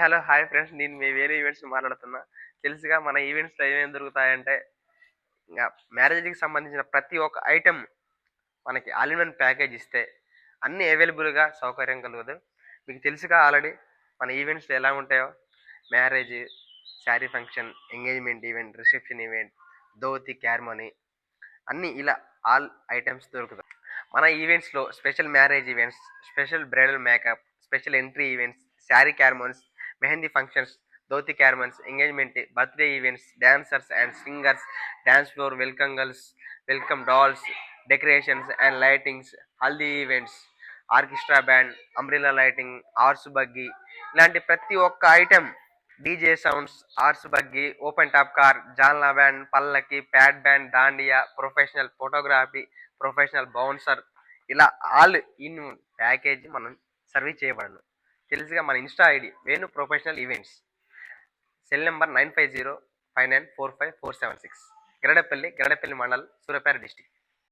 Hello, hi friends. నేను మీ వేరే events మాట్లాడుతున్నా. తెలుసుగా మన ఈవెంట్స్‌లో ఏమేమి దొరుకుతాయంటే, ఇంగ మ్యారేజ్‌కి సంబంధించిన ప్రతి ఒక్క ఐటెమ్ మనకి ఆల్ ఇన్ వన్ ప్యాకేజ్ ఇస్తే, అన్నీ అవైలబుల్‌గా సౌకర్యం కలగదు. మీకు తెలుసుగా ఆల్రెడీ మన ఈవెంట్స్‌లో ఎలా ఉంటాయో. Marriage, sari function, engagement event, reception event, dhoti, ceremony అన్నీ ఇలా ఆల్ ఐటెమ్స్ దొరుకుతాయి. మన ఈవెంట్స్‌లో special marriage events, special bridal makeup, special entry events, sari ceremonies, mehndi functions, dhoti ceremonies, engagement, birthday events, dancers and singers, dance floor, welcome girls, welcome dolls, decorations and lightings, haldi events, orchestra band, umbrella lighting, horse buggy ఇలాంటి ప్రతి ఒక్క item, DJ sounds, horse buggy, open top car, Jalna band, పల్లకి, pad band, dandiya, professional photography, professional bouncer ఇలా all in package మనం service చేయబడను. తెలుసుగా మన insta ID Venu professional events. Cell number 9505945476. Garadapalli mandal, Suryapet district.